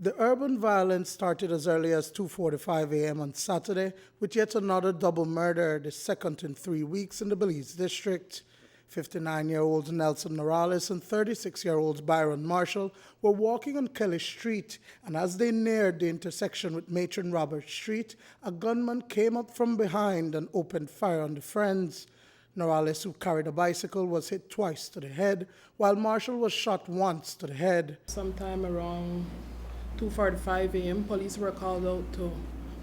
The urban violence started as early as 2:45 a.m. on Saturday, with yet another double murder, the second in 3 weeks in the Belize district. 59-year-olds Nelson Morales and 36-year-olds Byron Marshall were walking on Kelly Street, and as they neared the intersection with Matron Robert Street, a gunman came up from behind and opened fire on the friends. Morales, who carried a bicycle, was hit twice to the head, while Marshall was shot once to the head. Sometime around 2:45 a.m., police were called out to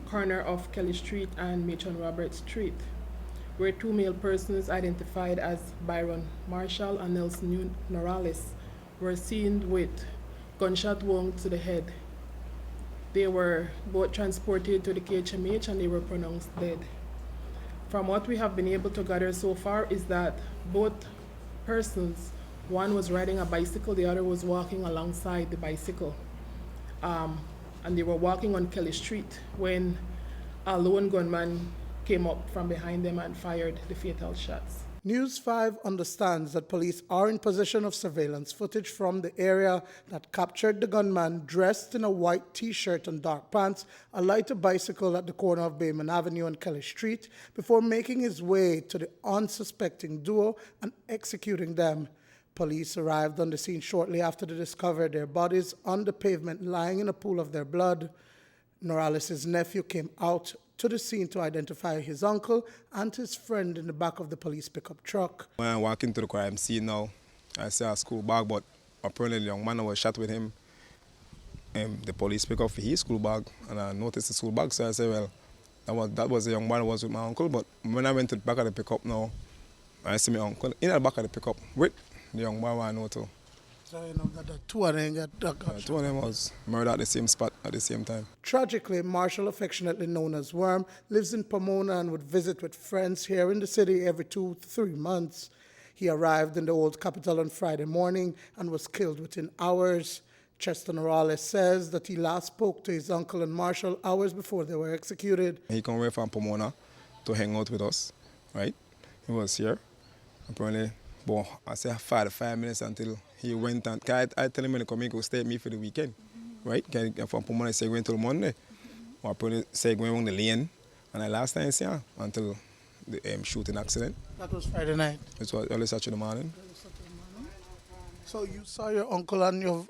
corner of Kelly Street and Matron Robert Street, where two male persons identified as Byron Marshall and Nelson Morales were seen with gunshot wounds to the head. They were both transported to the KHMH and they were pronounced dead. From what we have been able to gather so far is that both persons, one was riding a bicycle, the other was walking alongside the bicycle. And they were walking on Kelly Street when a lone gunman came up from behind them and fired the fatal shots. News 5 understands that police are in possession of surveillance footage from the area that captured the gunman dressed in a white t-shirt and dark pants, alighted a bicycle at the corner of Bayman Avenue and Kelly Street before making his way to the unsuspecting duo and executing them. Police arrived on the scene shortly after they discovered their bodies on the pavement lying in a pool of their blood. Morales' nephew came out to the scene to identify his uncle and his friend in the back of the police pickup truck. When I walk into the crime scene now, I see a school bag, but apparently the young man was shot with him. The police pick up his school bag, and I noticed the school bag, so I said, well, that was the young man who was with my uncle, but when I went to the back of the pickup now, I see my uncle in the back of the pickup with the young man I know too. So you know that the two of them got two of them was murdered at the same spot at the same time. Tragically, Marshall, affectionately known as Worm, lives in Pomona and would visit with friends here in the city every 2 to 3 months. He arrived in the old capital on Friday morning and was killed within hours. Chester Morales says that he last spoke to his uncle and Marshall hours before they were executed. He came away from Pomona to hang out with us, right? He was here. Apparently, I say 5 minutes until he went and I tell him when he come, he go stay with me for the weekend, right? From Pomona, he said going till Monday. Or probably say going along the lane, and I last time I see him until the shooting accident. That was Friday night. It was early Saturday morning. So you saw your uncle around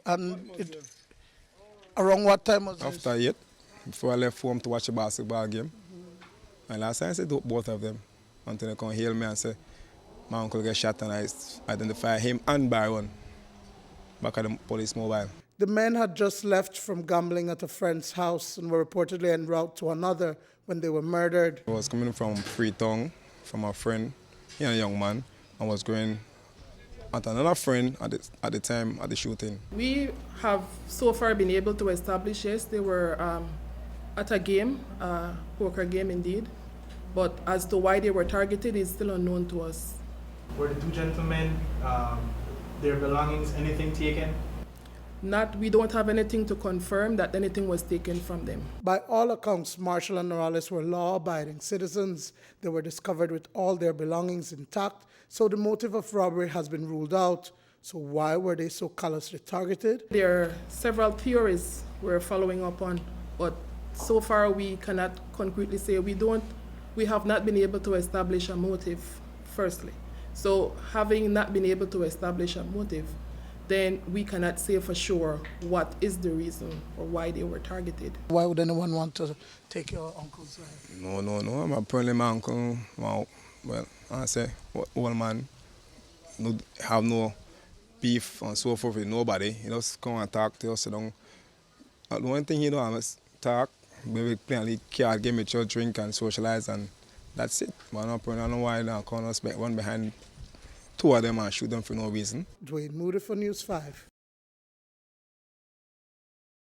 what time was this? After 8, before I left home to watch the basketball game. And last time I said both of them until they come hail me and say my uncle got shot, and I identify him and Byron back at the police mobile. The men had just left from gambling at a friend's house and were reportedly en route to another when they were murdered. I was coming from Freetown from a friend, he a young man, and was going at another friend at the time at the shooting. We have so far been able to establish, yes, they were at a game, poker game indeed, but as to why they were targeted is still unknown to us. Were the two gentlemen, their belongings, anything taken? We don't have anything to confirm that anything was taken from them. By all accounts, Marshall and Morales were law-abiding citizens. They were discovered with all their belongings intact, so the motive of robbery has been ruled out. So why were they so callously targeted? There are several theories we're following up on, but so far we cannot concretely say. We have not been able to establish a motive, firstly. So having not been able to establish a motive, then we cannot say for sure what is the reason or why they were targeted. Why would anyone want to take your uncle's life? No. I'm apparently my uncle, I say, old man, have no beef and so forth with nobody. He just come and talk to us. The one thing he do is talk, maybe play a little card game with your drink and socialize, and that's it. But I don't know why they call us one behind two of them and shoot them for no reason. Duane, Moody for News 5.